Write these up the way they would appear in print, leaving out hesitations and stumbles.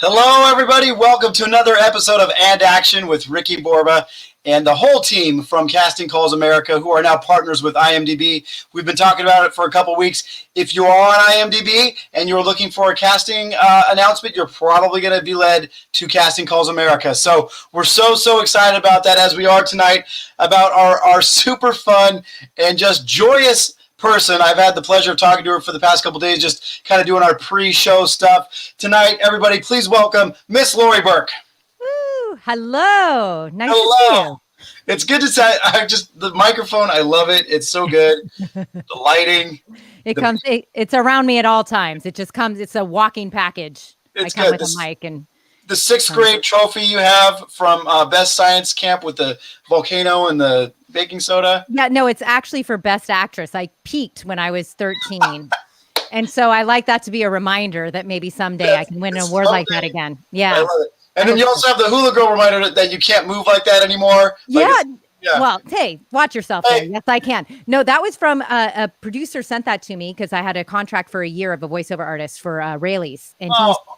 Hello, everybody. Welcome to another episode of And Action with Ricky Borba and the whole team from Casting Calls America, who are now partners with IMDb. We've been talking about it for a couple weeks. If you are on IMDb and you're looking for a casting announcement, you're probably going to be led to Casting Calls America. So we're so excited about that, as we are tonight, about our super fun and just joyous person. I've had the pleasure of talking to her for the past couple days, just kind of doing our pre-show stuff. Tonight, everybody, please welcome Miss Laurie Burke. Woo, hello. Nice to see you. It's good to say. The microphone, I love it. It's so good. The lighting. It's around me at all times. It just comes. It's a walking package. I come with a mic and. The sixth grade trophy you have from Best Science Camp with the volcano and the baking soda. Yeah, no, it's actually for Best Actress. I peaked when I was 13. And so I like that to be a reminder that maybe someday I can win an award like that again. Yeah. I love it. And then you also have the Hula Girl reminder that you can't move like that anymore. Yeah. Well, hey, watch yourself there. Yes, I can. No, that was from a producer sent that to me because I had a contract for a year of a voiceover artist for Rayleigh's. And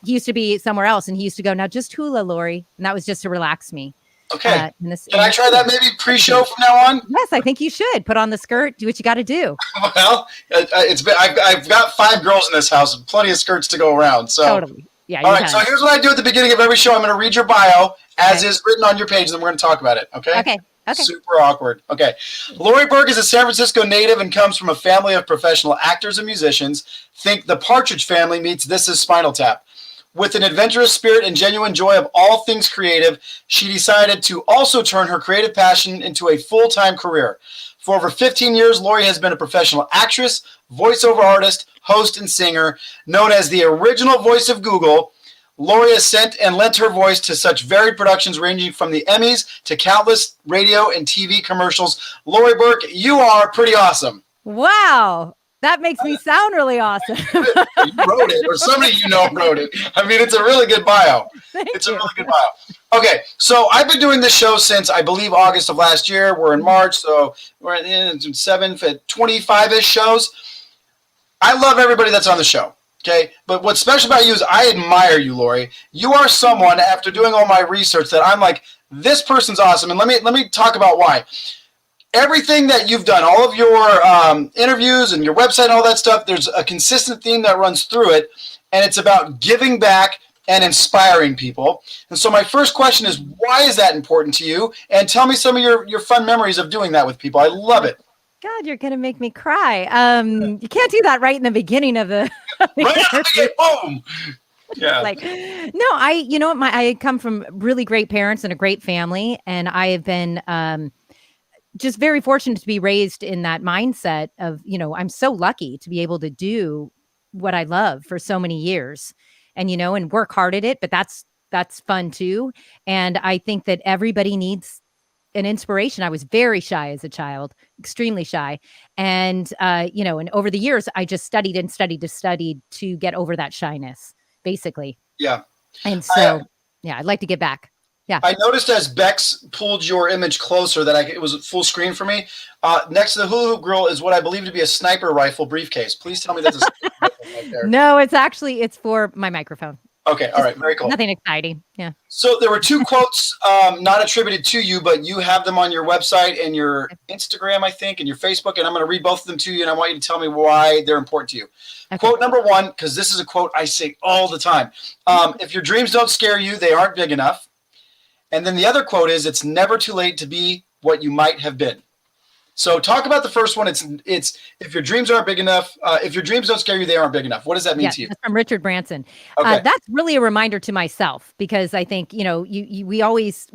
he used to be somewhere else, and he used to go, now just hula, Laurie. And that was just to relax me. Okay. Can I try that maybe pre-show from now on? Yes, I think you should. Put on the skirt. Do what you got to do. Well, I've got 5 girls in this house, plenty of skirts to go around. So. Totally. Yeah. All right. So here's what I do at the beginning of every show. I'm going to read your bio as is written on your page, and then we're going to talk about it. Okay. Okay. Super awkward. Okay. Laurie Burke is a San Francisco native and comes from a family of professional actors and musicians. Think the Partridge Family meets This Is Spinal Tap. With an adventurous spirit and genuine joy of all things creative, she decided to also turn her creative passion into a full-time career. For over 15 years, Laurie has been a professional actress, voiceover artist, host, and singer, known as the original voice of Google. Laurie has sent and lent her voice to such varied productions ranging from the Emmys to countless radio and TV commercials. Laurie Burke, you are pretty awesome. Wow. That makes me sound really awesome. You wrote it, or somebody wrote it. I mean, it's a really good bio. It's a really good bio. Okay, so I've been doing this show since, I believe, August of last year. We're in March, so we're in 25-ish shows. I love everybody that's on the show. Okay, but what's special about you is I admire you, Laurie. You are someone, after doing all my research, that I'm like, this person's awesome. And let me talk about why. Everything that you've done, all of your interviews and your website and all that stuff, there's a consistent theme that runs through it, and it's about giving back and inspiring people. And so my first question is, why is that important to you? And tell me some of your fun memories of doing that with people. I love it. God, you're going to make me cry. You can't do that right in the beginning of the boom. Yeah. I come from really great parents and a great family, and I have been just very fortunate to be raised in that mindset of, I'm so lucky to be able to do what I love for so many years and work hard at it, but that's fun too. And I think that everybody needs an inspiration. I was very shy as a child, extremely shy. And, and over the years, I just studied to get over that shyness, basically. Yeah. And so, I'd like to get back. Yeah. I noticed as Bex pulled your image closer that it was full screen for me. Next to the hula hoop girl is what I believe to be a sniper rifle briefcase. Please tell me that's a sniper rifle right there. No, it's for my microphone. Okay. All right. Very cool. Nothing exciting. Yeah. So there were 2 quotes not attributed to you, but you have them on your website and your Instagram, I think, and your Facebook. And I'm going to read both of them to you, and I want you to tell me why they're important to you. Okay. Quote number 1, because this is a quote I say all the time. If your dreams don't scare you, they aren't big enough. And then the other quote is, it's never too late to be what you might have been. So talk about the first one. It's if your dreams aren't big enough, if your dreams don't scare you, they aren't big enough. What does that mean to you? That's from Richard Branson. Okay. That's really a reminder to myself, because I think, we always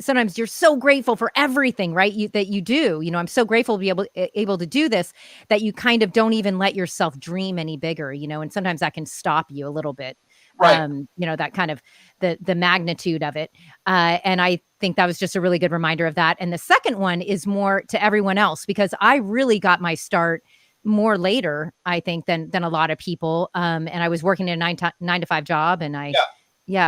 sometimes you're so grateful for everything, right? That you do, I'm so grateful to be able to do this, that you kind of don't even let yourself dream any bigger, and sometimes that can stop you a little bit. Right. That kind of the magnitude of it. And I think that was just a really good reminder of that. And the second one is more to everyone else, because I really got my start more later, I think, than a lot of people. And I was working in a 9 to 5 job, and I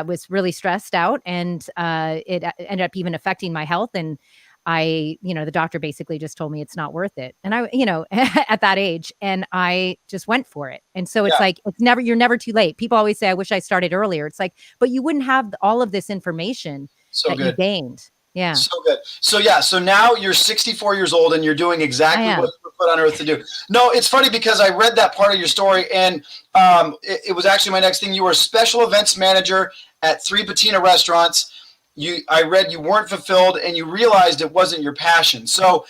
was really stressed out, and it ended up even affecting my health. And the doctor basically just told me it's not worth it. And at that age, and I just went for it. And so it's Yeah. like, you're never too late. People always say, I wish I started earlier. It's like, but you wouldn't have all of this information So that you good. gained. Yeah. So good. So now you're 64 years old and you're doing exactly what you were put on earth to do. No, it's funny because I read that part of your story, and it was actually my next thing. You were a special events manager at 3 patina restaurants. I read you weren't fulfilled and you realized it wasn't your passion. So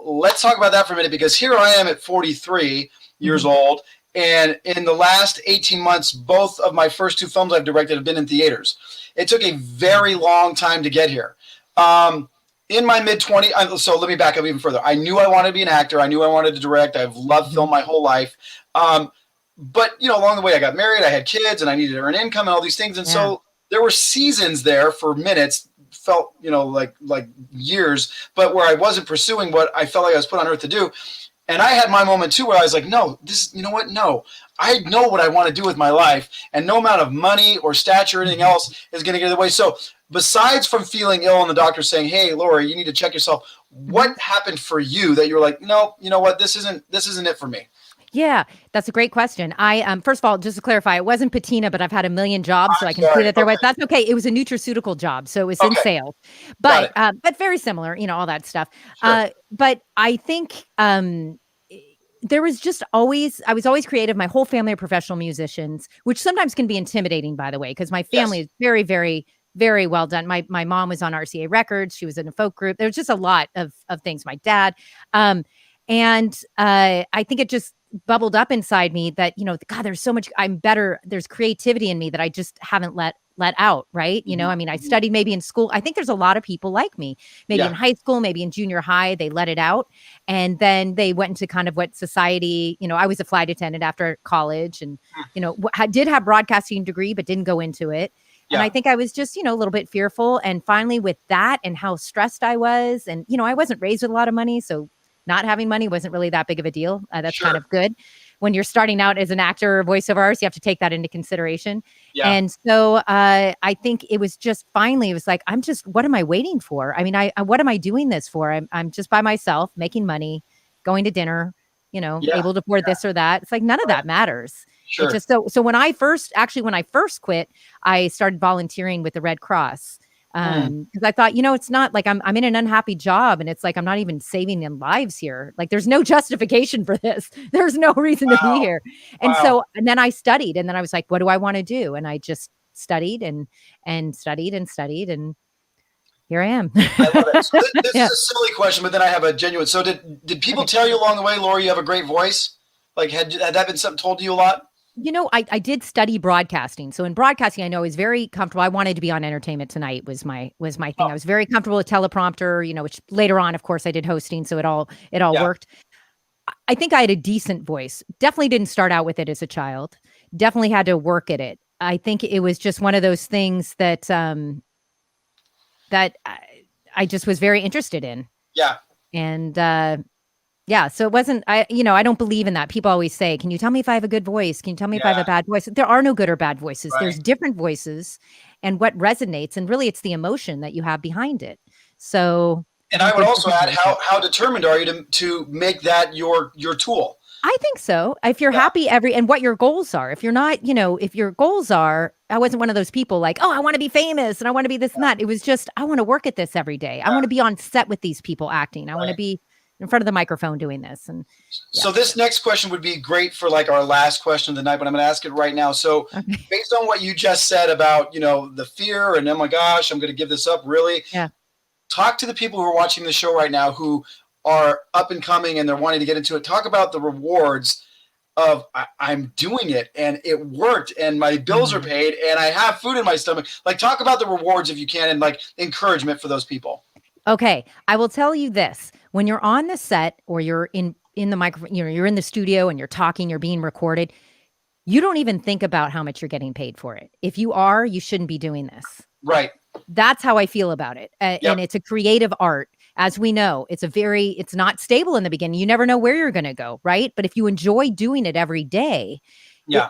let's talk about that for a minute, because here I am at 43 years old, and in the last 18 months, both of my first 2 films I've directed have been in theaters. It took a very long time to get here. In my mid-20s, so let me back up even further. I knew I wanted to be an actor. I knew I wanted to direct. I've loved film my whole life. But, along the way, I got married, I had kids, and I needed to earn income and all these things. And so there were seasons there for minutes, felt, like years, but where I wasn't pursuing what I felt like I was put on earth to do. And I had my moment too, where I was like, no, no, I know what I want to do with my life, and no amount of money or stature or anything else is going to get in the way. So besides from feeling ill and the doctor saying, hey, Laurie, you need to check yourself, what happened for you that you were like, no, you know what, this isn't it for me? Yeah, that's a great question. I first of all, just to clarify, it wasn't patina, but I've had a million jobs, so I can see that there was. That's okay. It was a nutraceutical job, so it was in sales, but very similar, all that stuff. Sure. But I think there was just always, I was always creative. My whole family are professional musicians, which sometimes can be intimidating, by the way, because my family is very, very, very well done. My mom was on RCA Records. She was in a folk group. There was just a lot of things. My dad, and I think it just bubbled up inside me that, God, there's so much, I'm better. There's creativity in me that I just haven't let out. Right. I mean, I studied maybe in school. I think there's a lot of people like me, maybe in high school, maybe in junior high, they let it out. And then they went into kind of what society, I was a flight attendant after college, and, did have broadcasting degree, but didn't go into it. And I think I was just, a little bit fearful. And finally with that and how stressed I was, and, I wasn't raised with a lot of money, so not having money wasn't really that big of a deal. That's kind of good. When you're starting out as an actor or voiceover artist, you have to take that into consideration. Yeah. And so I think it was just finally, it was like, what am I waiting for? I mean, what am I doing this for? I'm just by myself, making money, going to dinner, able to afford this or that. It's like, none of that matters. Sure. It just, so when I first quit, I started volunteering with the Red Cross. Because I thought, it's not like I'm in an unhappy job, and it's like I'm not even saving in lives here. Like there's no justification for this. There's no reason to be here. And so, and then I studied, and then I was like, what do I want to do? And I just studied and studied and studied, and here I am. I love it. So this is a silly question, but then I have a genuine. So did people tell you along the way, Laurie, you have a great voice? Like had that been something told to you a lot? I did study broadcasting. So in broadcasting, I know I was very comfortable. I wanted to be on Entertainment Tonight was my thing. I was very comfortable with teleprompter, which later on, of course, I did hosting. So it all worked. I think I had a decent voice. Definitely didn't start out with it as a child. Definitely had to work at it. I think it was just one of those things that, that I just was very interested in. Yeah. And, so it wasn't, I don't believe in that. People always say, can you tell me if I have a good voice? Can you tell me if I have a bad voice? There are no good or bad voices. Right. There's different voices, and what resonates. And really it's the emotion that you have behind it. So. And I would also add, how determined are you to make that your tool? I think so. If you're happy and what your goals are. If you're not, if your goals are, I wasn't one of those people like, oh, I want to be famous and I want to be this and that. It was just, I want to work at this every day. I want to be on set with these people acting. I want to be in front of the microphone doing this. And so this next question would be great for like our last question of the night, but I'm going to ask it right now. So based on what you just said about, the fear and, oh my gosh, I'm going to give this up. Really? Yeah. Talk to the people who are watching the show right now who are up and coming and they're wanting to get into it. Talk about the rewards of I'm doing it and it worked and my bills are paid and I have food in my stomach. Like talk about the rewards if you can, and like encouragement for those people. Okay. I will tell you this. When you're on the set or you're in the microphone, you're in the studio and you're talking, you're being recorded, you don't even think about how much you're getting paid for it. If you are, you shouldn't be doing this. Right. That's how I feel about it. And it's a creative art. As we know, it's not stable in the beginning. You never know where you're going to go. Right. But if you enjoy doing it every day,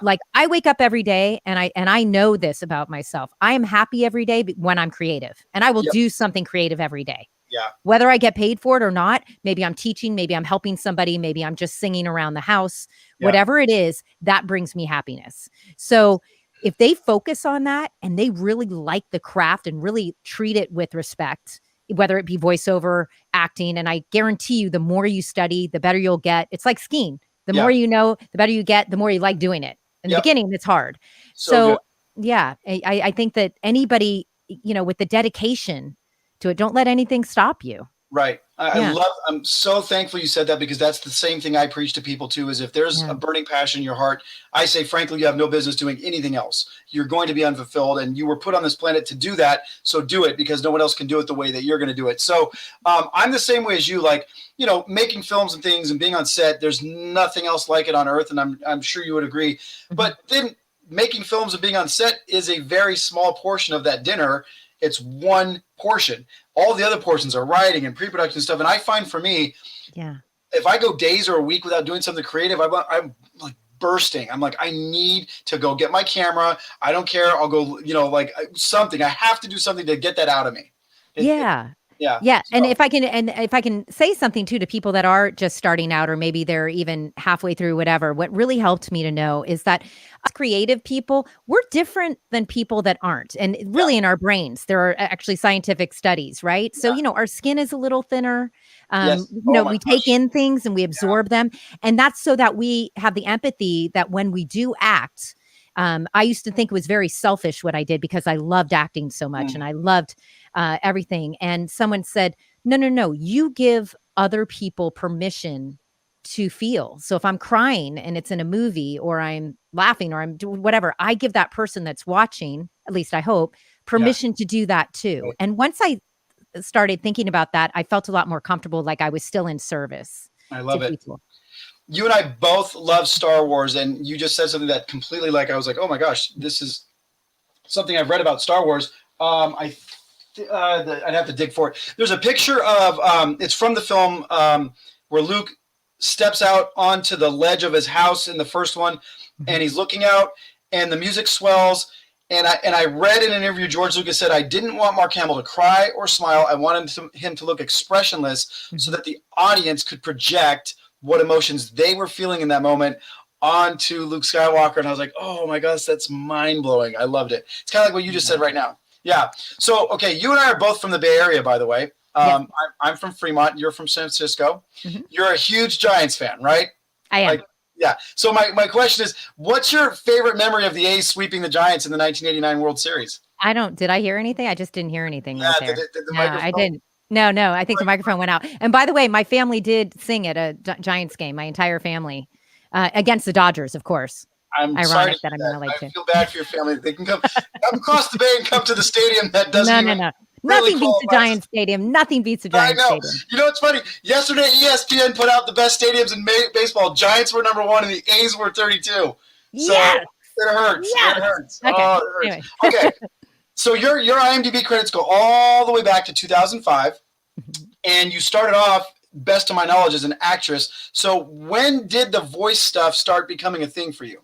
like I wake up every day and I know this about myself. I am happy every day when I'm creative, and I will do something creative every day. Yeah. Whether I get paid for it or not, maybe I'm teaching, maybe I'm helping somebody, maybe I'm just singing around the house, Yeah. whatever it is, that brings me happiness. So if they focus on that and they really like the craft and really treat it with respect, whether it be voiceover, acting, and I guarantee you, the more you study, the better you'll get. It's like skiing. The Yeah. more you know, the better you get, the more you like doing it. In the Yep. beginning, it's hard. So good. So yeah, I think that anybody, with the dedication to it, don't let anything stop you. Right. Yeah. I'm so thankful you said that, because that's the same thing I preach to people too, is if there's Yeah. a burning passion in your heart, I say, frankly, you have no business doing anything else. You're going to be unfulfilled, and you were put on this planet to do that. So do it, because no one else can do it the way that you're going to do it. So I'm the same way as you, like, making films and things and being on set, there's nothing else like it on earth. And I'm sure you would agree, but then making films and being on set is a very small portion of that dinner. It's one portion. All the other portions are writing and pre-production stuff. And I find, for me, if I go days or a week without doing something creative, I'm like bursting. I'm like, I need to go get my camera. I don't care. I'll go, like something. I have to do something to get that out of me. Yeah. So, And if I can say something too to people that are just starting out, or maybe they're even halfway through, whatever, what really helped me to know is that us creative people, we're different than people that aren't. And really in our brains, there are actually scientific studies, right? So, our skin is a little thinner. Yes. We take in things and we absorb them. And that's so that we have the empathy that when we do act, I used to think it was very selfish what I did, because I loved acting so much and I loved everything. And someone said, no, you give other people permission to feel. So if I'm crying and it's in a movie, or I'm laughing, or I'm doing whatever, I give that person that's watching, at least I hope, permission to do that too. Right. And once I started thinking about that, I felt a lot more comfortable, like I was still in service. I love it. People. You and I both love Star Wars, and you just said something that completely, like, I was like, oh my gosh, this is something I've read about Star Wars. I'd have to dig for it. There's a picture of, it's from the film where Luke steps out onto the ledge of his house in the first one, and he's looking out, and the music swells. And I read in an interview, George Lucas said, I didn't want Mark Hamill to cry or smile. I wanted him to look expressionless so that the audience could project what emotions they were feeling in that moment onto Luke Skywalker. And I was like, oh my gosh, that's mind blowing. I loved it. It's kind of like what you just said right now. Yeah. So, okay. You and I are both from the Bay Area, by the way. I'm from Fremont. You're from San Francisco. You're a huge Giants fan, right? I am. Yeah. So my question is, what's your favorite memory of the A's sweeping the Giants in the 1989 World Series? Did I hear anything? I just didn't hear anything. Yeah. Right there. Did the No, microphone? I didn't. No, I think the microphone went out. And by the way, my family did sing at a Giants game, my entire family, against the Dodgers, of course. I'm ironic sorry that I'm going to like I to. feel bad for your family. They can come across the bay and come to the stadium that doesn't No. Nothing beats the Giants stadium. Nothing beats the Giants stadium. You know what's funny? Yesterday, ESPN put out the best stadiums in baseball. Giants were number 1 and the A's were 32. So yes. It hurts. Yes. It hurts. Okay. Oh, it hurts. Anyway. Okay. So your IMDb credits go all the way back to 2005. And you started off, best of my knowledge, as an actress. So when did the voice stuff start becoming a thing for you?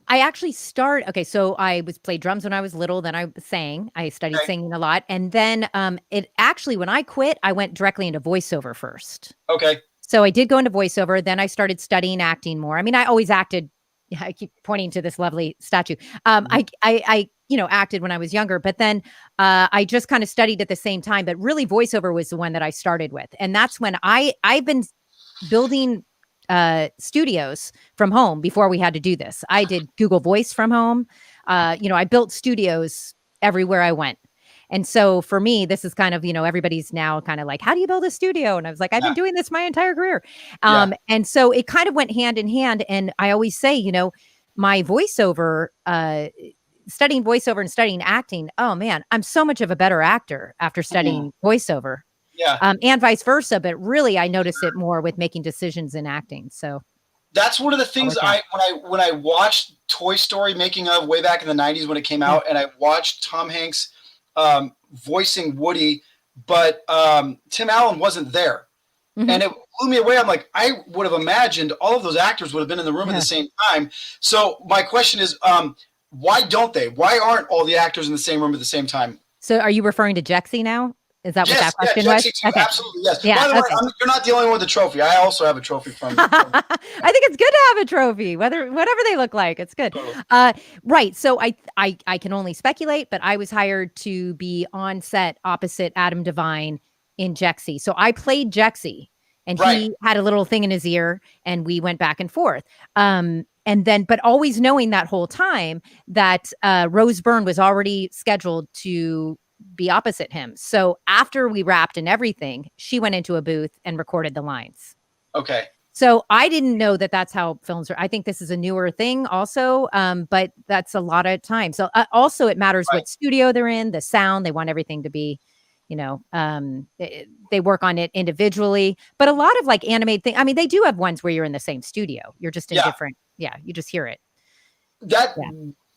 I actually so I played drums when I was little, then I sang. I studied singing a lot. And then when I quit, I went directly into voiceover first. Okay. So I did go into voiceover. Then I started studying acting more. I mean, I always acted. I keep pointing to this lovely statue. I acted when I was younger, but then I just kind of studied at the same time. But really, voiceover was the one that I started with. And that's when I've been building studios from home before we had to do this. I did Google Voice from home. I built studios everywhere I went. And so for me, this is kind of, everybody's now kind of like, how do you build a studio? And I was like, I've been doing this my entire career. And so it kind of went hand in hand. And I always say, my voiceover, studying voiceover and studying acting, oh man, I'm so much of a better actor after studying voiceover. Yeah. And vice versa. But really, I notice it more with making decisions in acting. So that's one of the things when I watched Toy Story making of way back in the 90s when it came out, and I watched Tom Hanks voicing Woody, but Tim Allen wasn't there. And it blew me away. I'm like, I would have imagined all of those actors would have been in the room at the same time. So my question is, why don't they? Why aren't all the actors in the same room at the same time? So are you referring to Jexy now? Is that what Yes, that question yeah, was? Jexy too, Okay. absolutely, yes. Yeah. By the way, Okay. you're not the only one with a trophy. I also have a trophy from. I think it's good to have a trophy, whatever they look like. It's good. Totally. Right. So I can only speculate, but I was hired to be on set opposite Adam Devine in Jexy. So I played Jexy, and Right. he had a little thing in his ear, and we went back and forth. And then, but always knowing that whole time that Rose Byrne was already scheduled to be opposite him. So after we wrapped and everything, she went into a booth and recorded the lines. Okay. So I didn't know that that's how films are. I think this is a newer thing also, but that's a lot of time. So also it matters Right. what studio they're in, the sound, they want everything to be, they work on it individually, but a lot of like animated things, I mean, they do have ones where you're in the same studio. You're just in different, you just hear it.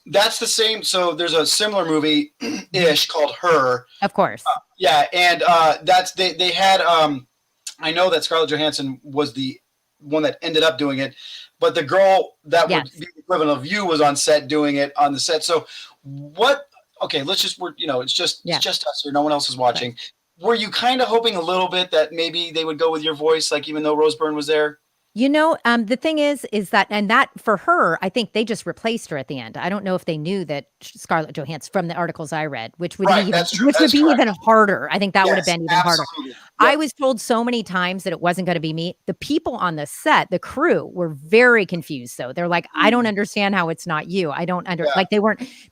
That's the same. So there's a similar movie ish called Her. Of course. And that's they had I know that Scarlett Johansson was the one that ended up doing it, but the girl that would be the equivalent of you was on set doing it on the set. So what? Okay, let's just it's just us here. No one else is watching. Right. Were you kind of hoping a little bit that maybe they would go with your voice, like even though Rose Byrne was there? The thing is that, and that for her, I think they just replaced her at the end. I don't know if they knew that Scarlett Johansson from the articles I read, which would be even harder. I think that would have been even harder. Yep. I was told so many times that it wasn't going to be me. The people on the set, the crew, were very confused. Though they're like, I don't understand how it's not you. I don't like they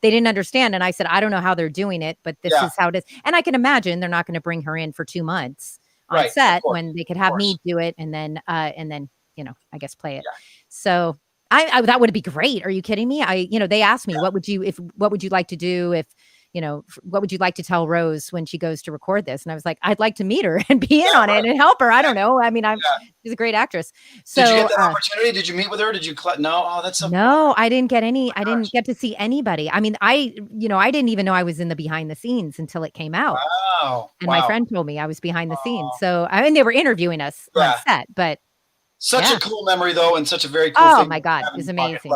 didn't understand. And I said, I don't know how they're doing it, but this is how it is. And I can imagine they're not going to bring her in for 2 months on set when they could have me do it and then I guess play it. Yeah. So I that would be great. Are you kidding me? They asked me, what would you like to do if, what would you like to tell Rose when she goes to record this? And I was like, I'd like to meet her and be in on it and help her. I don't know. I mean, she's a great actress. So did you get that opportunity? Did you meet with her? Did you no? Oh, that's so no, I didn't get any. I didn't get to see anybody. I mean, I didn't even know I was in the behind the scenes until it came out. Wow. And my friend told me I was behind the scenes. So I mean, they were interviewing us on set, but such a cool memory, though, and such a very cool thing. Oh, my God. It's amazing.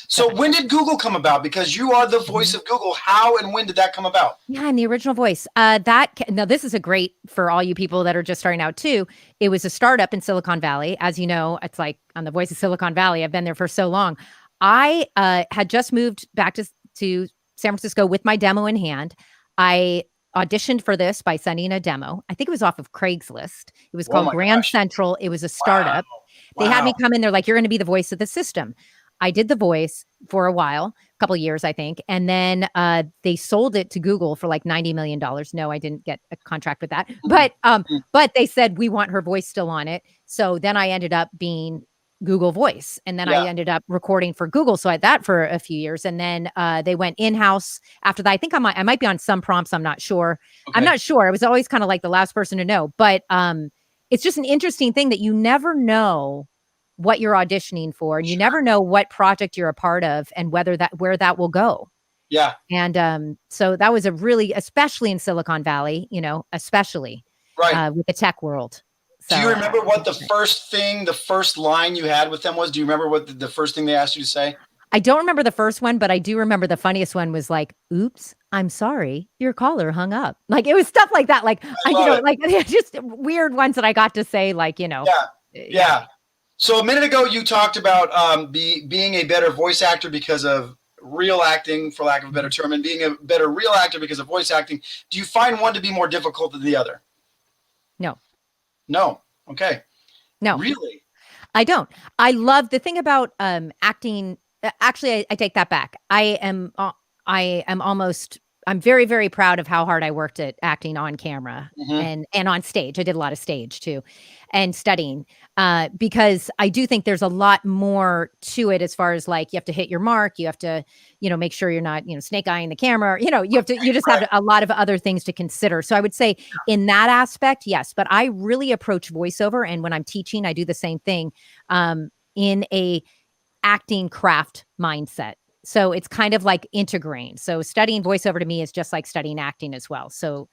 So when did Google come about? Because you are the voice of Google. How and when did that come about? Yeah, in the original voice. Now, this is a great for all you people that are just starting out, too. It was a startup in Silicon Valley. As you know, it's like on the Voice of Silicon Valley. I've been there for so long. I had just moved back to San Francisco with my demo in hand. I auditioned for this by sending a demo. I think it was off of Craigslist. It was called Grand Central. It was a startup. They had me come in. They're like, you're going to be the voice of the system. I did the voice for a while, a couple of years, I think. And then they sold it to Google for like $90 million. No, I didn't get a contract with that. But they said, we want her voice still on it. So then I ended up being Google Voice. And then I ended up recording for Google. So I had that for a few years. And then they went in-house after that. I think I might be on some prompts. I'm not sure. Okay. I'm not sure. I was always kind of like the last person to know. But it's just an interesting thing that you never know what you're auditioning for, and you never know what project you're a part of and where that will go. Yeah. And so that was especially in Silicon Valley, especially with the tech world. So, do you remember what the first line you had with them was? Do you remember what the first thing they asked you to say? I don't remember the first one, but I do remember the funniest one was like, oops, I'm sorry, your caller hung up. Like it was stuff like that. Like, like just weird ones that I got to say, like, Yeah. So a minute ago, you talked about being a better voice actor because of real acting, for lack of a better term, and being a better real actor because of voice acting. Do you find one to be more difficult than the other? No. Okay. No. Really? I don't. I love the thing about acting. Actually, I take that back. I'm very, very proud of how hard I worked at acting on camera and on stage. I did a lot of stage too and studying because I do think there's a lot more to it as far as like, you have to hit your mark. You have to, make sure you're not, snake eyeing the camera, you just have a lot of other things to consider. So I would say in that aspect, yes, but I really approach voiceover. And when I'm teaching, I do the same thing in a acting craft mindset. So it's kind of like integrating. So studying voiceover to me is just like studying acting as well. So,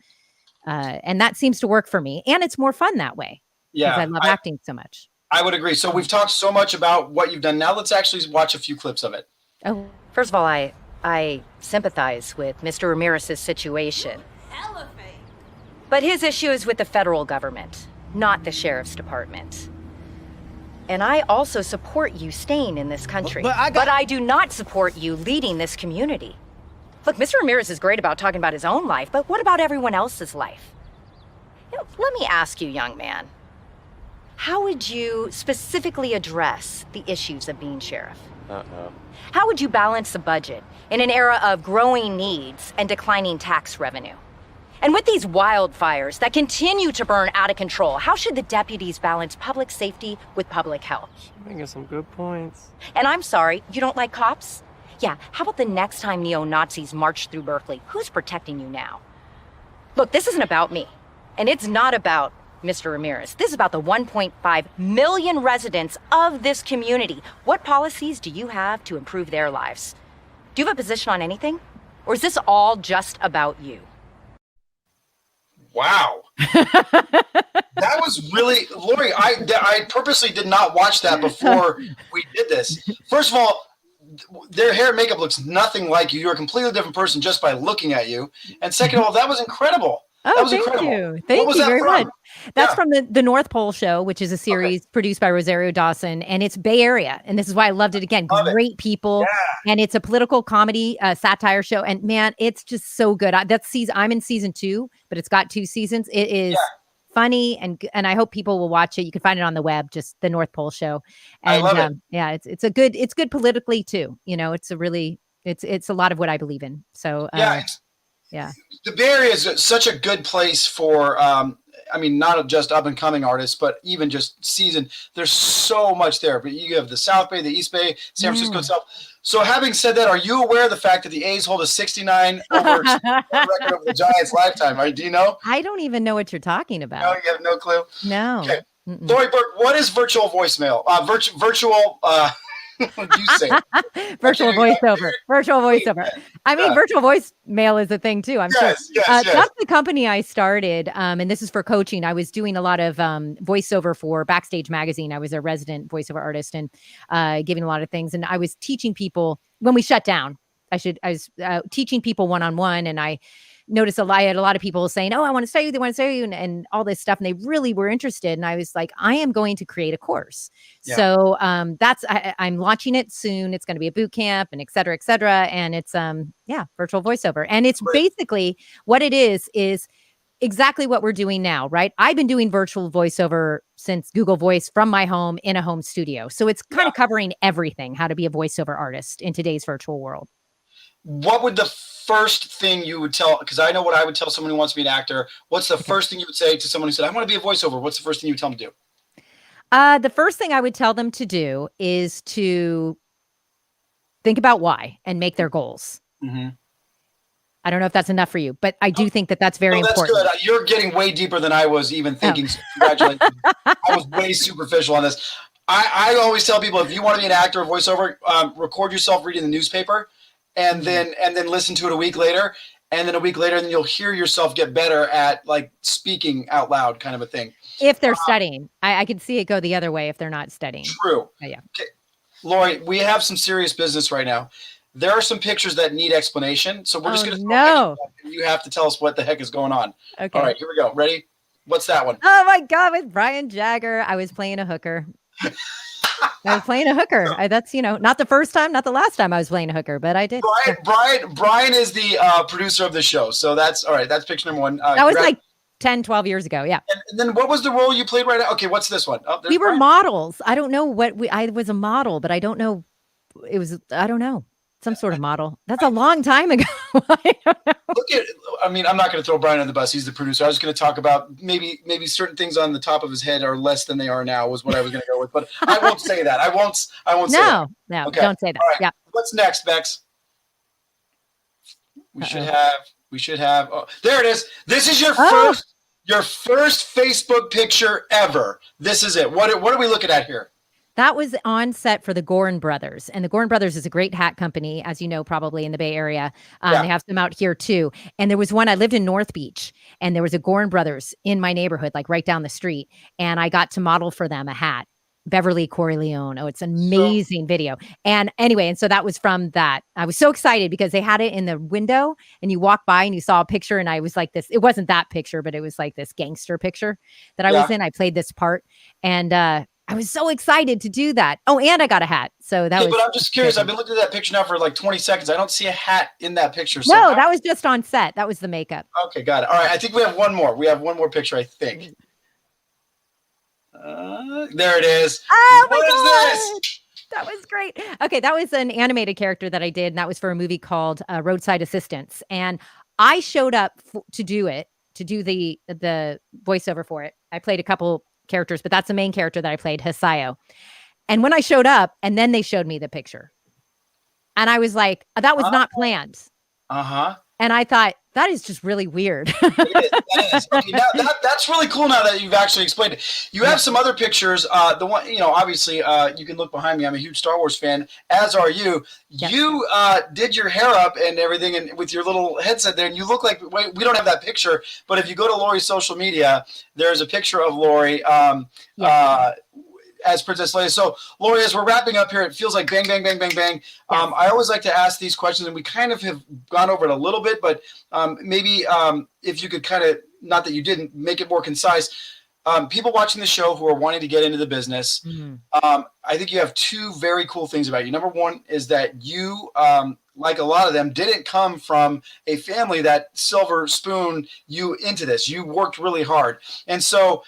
and that seems to work for me. And it's more fun that way. Yeah. Because I love acting so much. I would agree. So we've talked so much about what you've done. Now let's actually watch a few clips of it. Oh, first of all, I sympathize with Mr. Ramirez's situation. But his issue is with the federal government, not the sheriff's department. And I also support you staying in this country. But I do not support you leading this community. Look, Mr. Ramirez is great about talking about his own life, but what about everyone else's life? Let me ask you, young man, how would you specifically address the issues of being sheriff? How would you balance the budget in an era of growing needs and declining tax revenue? And with these wildfires that continue to burn out of control, how should the deputies balance public safety with public health? You're making some good points. And I'm sorry, you don't like cops? Yeah, how about the next time neo-Nazis march through Berkeley? Who's protecting you now? Look, this isn't about me, and it's not about Mr. Ramirez. This is about the 1.5 million residents of this community. What policies do you have to improve their lives? Do you have a position on anything? Or is this all just about you? Wow. That was really, Laurie, I purposely did not watch that before we did this. First of all, their hair and makeup looks nothing like you. You're a completely different person just by looking at you. And second of all, that was incredible. Oh, that was thank incredible. you. Thank you very much. That's from the North Pole Show, which is a series produced by Rosario Dawson, and it's Bay Area. And this is why I loved it again. Great people. Yeah. And it's a political comedy satire show. And man, it's just so good. I'm in season 2, but it's got 2 seasons. It is funny, and I hope people will watch it. You can find it on the web, just the North Pole Show. And I love it. Yeah, it's good politically too. You know, it's a lot of what I believe in. So yeah. The Bay Area is such a good place for, I mean, not just up and coming artists, but even just seasoned. There's so much there. But you have the South Bay, the East Bay, San Francisco itself. So having said that, are you aware of the fact that the A's hold a 69 over record over the Giants' lifetime? Do you know? I don't even know what you're talking about. No, you have no clue? No. Okay. Laurie Burke, what is virtual voicemail? Virtual what do you say? Virtual voiceover. Virtual voiceover. I mean, virtual voicemail is a thing too, I'm sure. Yes. That's the company I started, and this is for coaching. I was doing a lot of voiceover for Backstage Magazine. I was a resident voiceover artist and giving a lot of things. And I was teaching people when we shut down. I was teaching people one-on-one, and I noticed I had a lot of people saying, "Oh, I want to study you. They want to study you," and all this stuff. And they really were interested. And I was like, I am going to create a course. Yeah. So I'm launching it soon. It's going to be a boot camp and et cetera, et cetera. And it's virtual voiceover. And it's basically what it is exactly what we're doing now, right? I've been doing virtual voiceover since Google Voice from my home in a home studio. So it's kind of covering everything, how to be a voiceover artist in today's virtual world. What would the first thing you would tell, because I know what I would tell someone who wants to be an actor, what's the first thing you would say to someone who said, I want to be a voiceover? What's the first thing you would tell them to do? The first thing I would tell them to do is to think about why and make their goals. Mm-hmm. I don't know if that's enough for you, but I do think that that's very important. That's good. You're getting way deeper than I was even thinking. So congratulations. I was way superficial on this. I always tell people, if you want to be an actor or voiceover, record yourself reading the newspaper. And then listen to it a week later, and then a week later, then you'll hear yourself get better at like speaking out loud, kind of a thing. If they're studying, I can see it go the other way if they're not studying. True. Yeah. Okay. Laurie, we have some serious business right now. There are some pictures that need explanation, so we're just going to. You have to tell us what the heck is going on. Okay. All right, here we go. Ready? What's that one? Oh my God! With Brian Jagger, I was playing a hooker. I was playing a hooker. That's, not the first time, not the last time I was playing a hooker, but I did. Brian is the producer of the show. So that's all right. That's picture number 1. That was like 10, 12 years ago. Yeah. And then what was the role you played right now? Okay. What's this one? Oh, we were models. I don't know I was a model, but I don't know. I don't know. Some sort of model. That's a long time ago. I'm not going to throw Brian on the bus. He's the producer. I was going to talk about maybe certain things on the top of his head are less than they are now was what I was going to go with, but I won't say that. I won't say that. No, okay. Don't say that. Right. Yeah. What's next, Bex? We should have, oh, there it is. This is your first Facebook picture ever. This is it. What are we looking at here? That was on set for the Gorin Brothers. And the Gorin Brothers is a great hat company, as you know, probably in the Bay Area. They have some out here too. And there was one, I lived in North Beach, and there was a Gorin Brothers in my neighborhood, like right down the street. And I got to model for them a hat. Beverly Corleone. Oh, it's an amazing video. And anyway, and so that was from that. I was so excited because they had it in the window and you walk by and you saw a picture and I was like this. It wasn't that picture, but it was like this gangster picture that I was in. I played this part and I was so excited to do that. Oh, and I got a hat. So that was. But I'm just curious. I've been looking at that picture now for like 20 seconds. I don't see a hat in that picture. So no, that was just on set. That was the makeup. Okay, got it. All right. I think we have one more. We have one more picture, I think. There it is. Oh, what is this? That was great. Okay, that was an animated character that I did, and that was for a movie called Roadside Assistance. And I showed up to do the voiceover for it. I played a couple characters, but that's the main character that I played, Hasayo. And when I showed up, and then they showed me the picture, and I was like, that was not planned. And I thought, that is just really weird. It is. Okay, now that's really cool now that you've actually explained it. You have some other pictures. The one, obviously, you can look behind me. I'm a huge Star Wars fan, as are you. Yes. You did your hair up and everything and with your little headset there, and you look like, wait, we don't have that picture, but if you go to Laurie's social media, there's a picture of Laurie. As Princess Leia. So, Laurie, as we're wrapping up here, it feels like bang, bang, bang, bang, bang. I always like to ask these questions, and we kind of have gone over it a little bit, but maybe if you could kind of, not that you didn't, make it more concise. People watching the show who are wanting to get into the business, I think you have two very cool things about you. Number one is that you, like a lot of them, didn't come from a family that silver spoon you into this. You worked really hard. And so,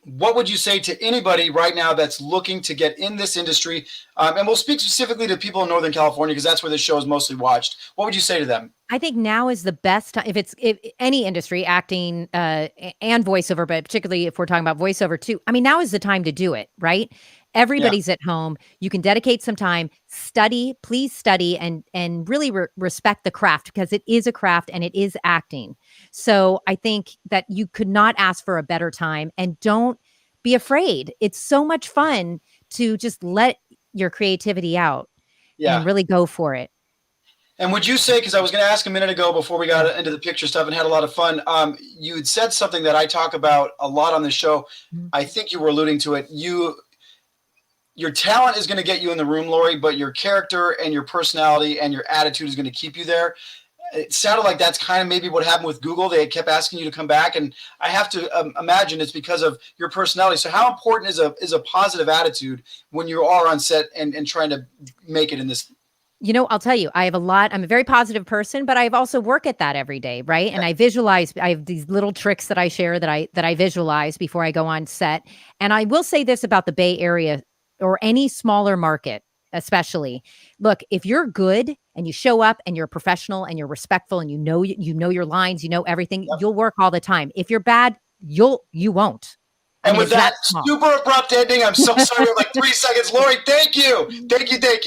what would you say to anybody right now that's looking to get in this industry? And we'll speak specifically to people in Northern California because that's where the show is mostly watched. What would you say to them? I think now is the best time. If any industry, acting and voiceover, but particularly if we're talking about voiceover too, I mean, now is the time to do it, right? Everybody's at home. You can dedicate some time, please study and really respect the craft because it is a craft and it is acting. So I think that you could not ask for a better time and don't be afraid. It's so much fun to just let your creativity out and really go for it. And would you say, because I was going to ask a minute ago before we got into the picture stuff and had a lot of fun, you had said something that I talk about a lot on the show. I think you were alluding to it. Your talent is going to get you in the room, Laurie, but your character and your personality and your attitude is going to keep you there. It sounded like that's kind of maybe what happened with Google. They kept asking you to come back, and I have to imagine it's because of your personality. So how important is a positive attitude when you are on set and trying to make it in this? I'll tell you, I'm a very positive person, but I've also work at that every day, right? And I have these little tricks that I share that I visualize before I go on set. And I will say this about the Bay Area or any smaller market, especially. Look, if you're good and you show up and you're a professional and you're respectful and you know your lines, you know everything, you'll work all the time. If you're bad, you won't. And with that super abrupt ending, I'm so sorry. Like 3 seconds. Laurie, thank you. Thank you. Thank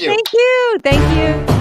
you.